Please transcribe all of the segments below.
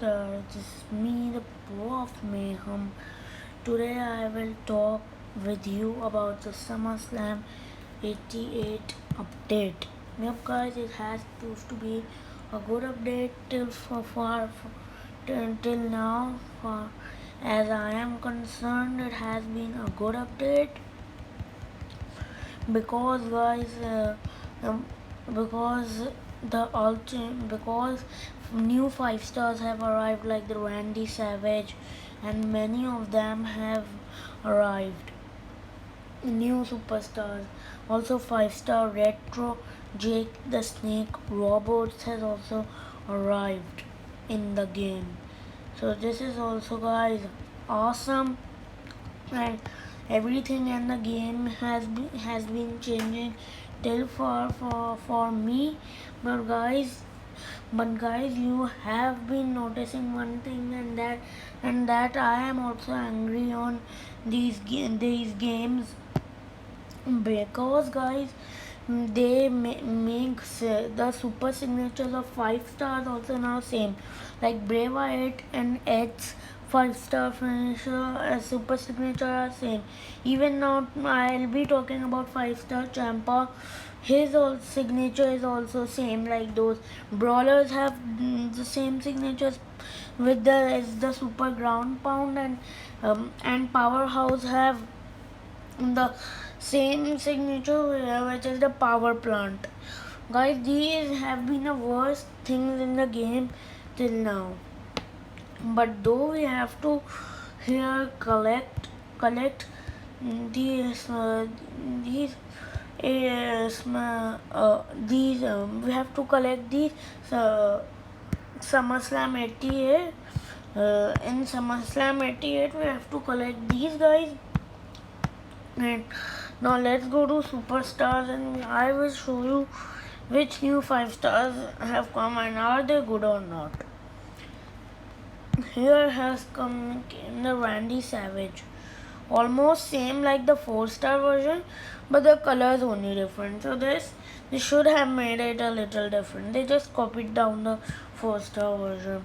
This is me, the Pro of Mayhem. Today I will talk with you about the SummerSlam 88 update. Yep, guys, it has proved to be a good update till now. As I am concerned, it has been a good update because guys um, because because new 5 stars have arrived like the Randy Savage, and many of them have arrived new superstars. Also 5 star Retro Jake the Snake Roberts has also arrived in the game. So this is also, guys, awesome, and everything in the game has been changing till for me. But guys, you have been noticing one thing, and that I am also angry on these games, because guys, they make the super signatures of 5 stars also now same, like Bray Wyatt and Ed's 5 star finisher super signature are same. Even now I'll be talking about 5 star Ciampa. His signature is also same, like those brawlers have the same signatures with the super ground pound, and Powerhouse have the same signature, which is the power plant. Guys, these have been the worst things in the game till now. But though we have to here collect these we have to collect these SummerSlam 88. In SummerSlam 88 we have to collect these, guys. And now let's go to superstars, and I will show you which new 5 stars have come and are they good or not. Here has came the Randy Savage, almost same like the 4 star version, but the color is only different. So they should have made it a little different. They just copied down the 4 star version.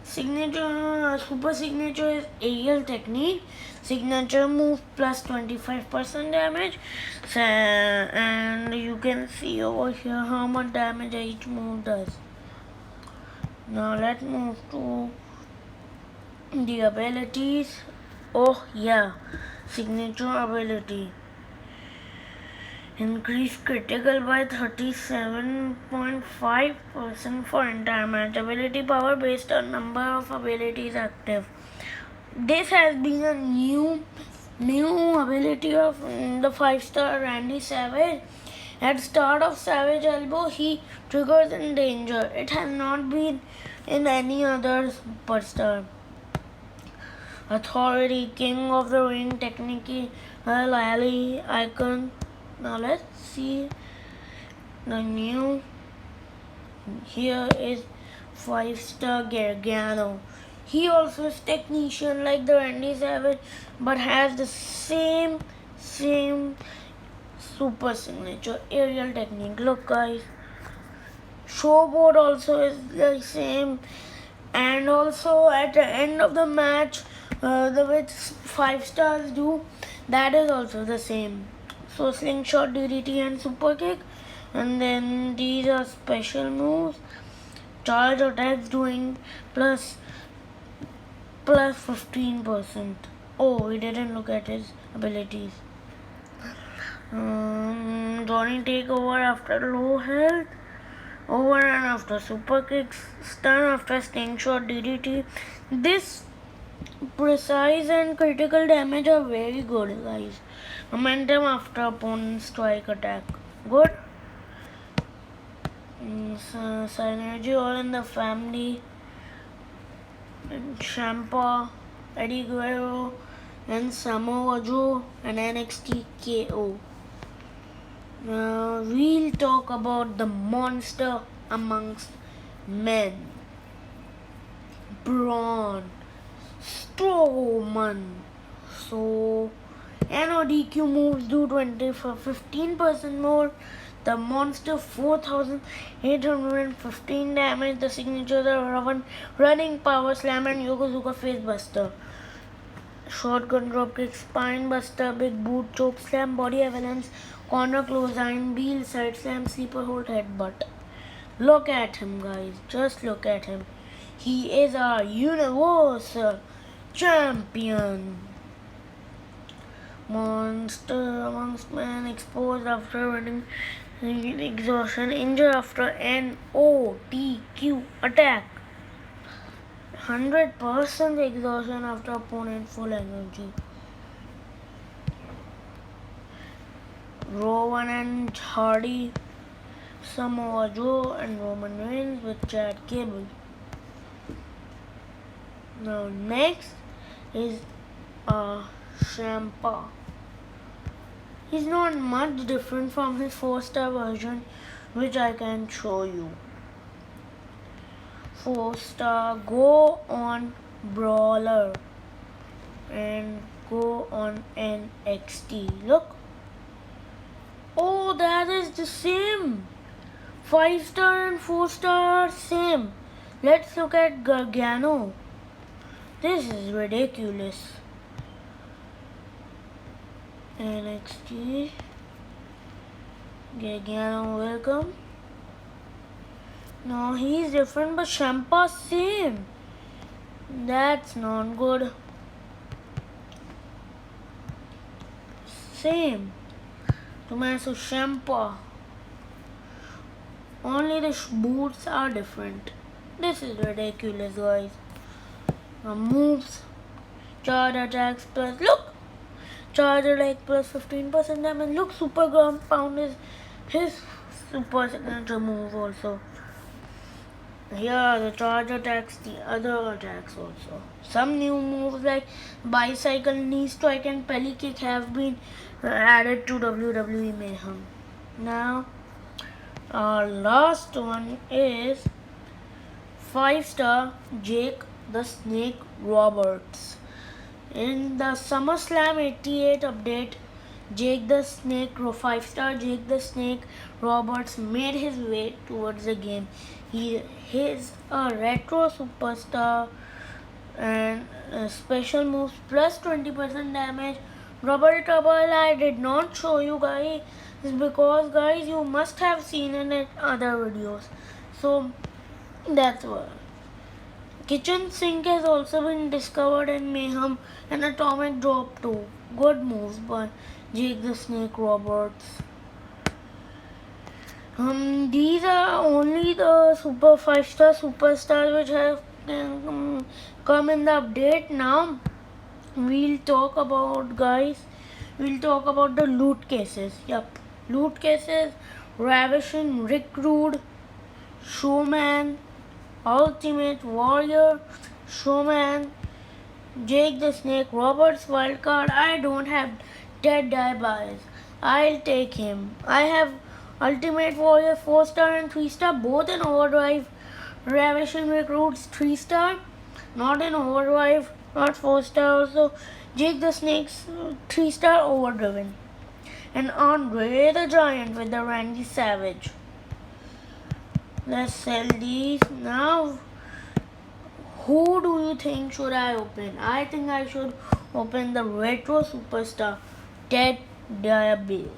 Signature super signature is aerial technique. Signature move plus 25% damage. So, and you can see over here how much damage each move does. Now let's move to the abilities. Oh yeah, signature ability. Increase critical by 37.5% for entire match. Ability power based on number of abilities active. This has been a new ability of the 5 star Randy Savage. At start of Savage Elbow, he triggers in danger. It has not been in any other superstar. Authority, King of the Ring, technique, Ali icon. Now let's see the new. Here is 5 star Gargano. He also is technician like the Randy Savage, but has the same super signature aerial technique. Look, guys, Showboat also is the same, and also at the end of the match, the which 5 stars do, that is also the same. So slingshot, DDT, and super kick, and then these are special moves. Charge attacks doing plus 15%. Oh, we didn't look at his abilities. Johnny takeover after low health, over and after super kicks, stun after slingshot, DDT. This precise and critical damage are very good, guys. Momentum after opponent strike attack, good. Synergy all in the family. Ciampa, Eddie Guerrero, and Samoa Joe, and NXT KO. Now we'll talk about the monster amongst men, Braun Strowman. So NODQ moves do 15% more The monster 4815 damage. The signatures are running power slam and Yokozuka face buster. Shotgun dropkick, spine buster, big boot, choke slam, body avalanche, corner clothesline, wheel side slam, sleeper hold, headbutt. Look at him, guys. Just look at him. He is our universal champion. Monster amongst men exposed after running exhaustion, injured after NOTQ attack. 100% exhaustion after opponent full energy. Rowan and Hardy, Samoa Joe and Roman Reigns with Chad Gable. Now next is Ciampa. He's not much different from his 4-star version, which I can show you. 4-star, go on Brawler and go on NXT. Look. Oh, that is the same. 5-star and 4-star are same. Let's look at Gargano. This is ridiculous. NXT. Gargano, welcome. No, he's different, but Ciampa's same. That's not good. Same. Tommaso Ciampa. Only the boots are different. This is ridiculous, guys. Moves. Charge attacks plus. Look! Charge attack plus 15% damage. Look, super ground pound is his super signature move also. Here the charge attacks, the other attacks also. Some new moves like bicycle, knee strike and pelly kick have been added to WWE Mayhem. Now our last one is 5-star Jake the Snake Roberts. In the SummerSlam 88 update, Jake the Snake, 5-star Jake the Snake Roberts made his way towards the game. He is a retro superstar and special moves plus 20% damage. Rubber Trouble I did not show you guys because guys you must have seen it in other videos. So that's why. Kitchen Sink has also been discovered in Mayhem and Atomic Drop too. Good moves by Jake the Snake Roberts. These are only the super 5-star superstars which have come in the update. Now we'll talk about the loot cases. Yup, loot cases. Ravishing Rick Rude, Showman, Ultimate Warrior, Showman, Jake the Snake Roberts wildcard. I don't have Dead Bias. I'll take him. I have Ultimate Warrior 4-star and 3-star, both in Overdrive. Ravishing Recruits 3-star, not in Overdrive, not 4-star also. Jake the Snake's 3-star Overdriven. And Andre the Giant with the Randy Savage. Let's sell these. Now, who do you think should I open? I think I should open the retro superstar Ted DiBiase.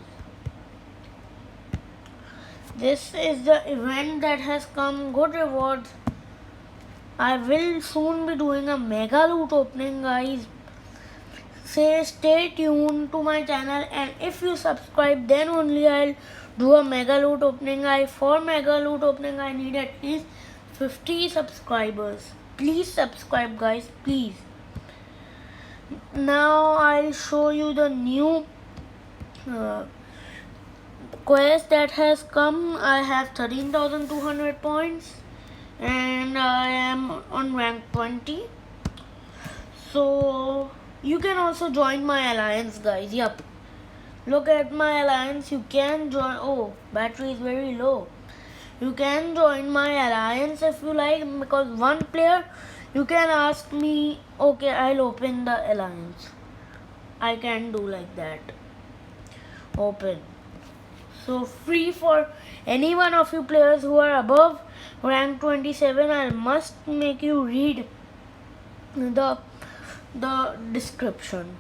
This is the event that has come. Good rewards. I will soon be doing a mega loot opening, guys. Stay tuned to my channel, and if you subscribe, then only I'll do a mega loot opening. For mega loot opening I need at least 50 subscribers. Please subscribe, guys, please. Now I'll show you the new quest that has come. I have 13,200 points and I am on rank 20. So you can also join my alliance, guys. Yup, look at my alliance. You can join. Oh, battery is very low. You can join my alliance if you like, because one player you can ask me, okay, I'll open the alliance. I can do like that. Open. So free for any one of you players who are above rank 27. I must make you read the description.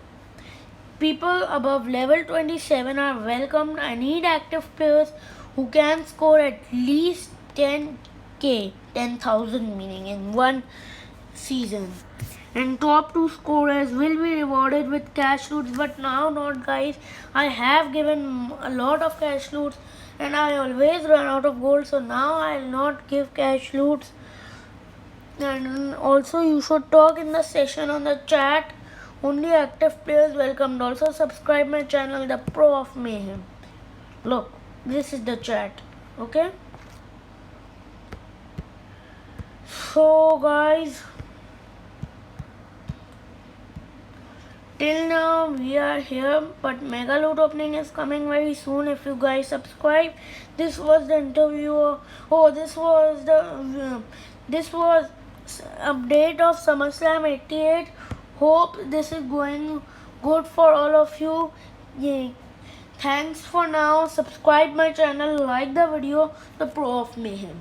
People above level 27 are welcomed. I need active players who can score at least 10k, 10,000 meaning in one season. And top 2 scorers will be rewarded with cash loots, but now not, guys. I have given a lot of cash loots and I always run out of gold, so now I'll not give cash loots. And also you should talk in the session on the chat. Only active players welcomed. Also subscribe my channel, The Pro of Mayhem. Look, this is the chat. Okay, so guys, till now we are here, but mega loot opening is coming very soon if you guys subscribe. This was the interview. Oh, this was update of SummerSlam 88. Hope this is going good for all of you. Yay. Thanks for now. Subscribe my channel, like the video, The Pro of Mayhem.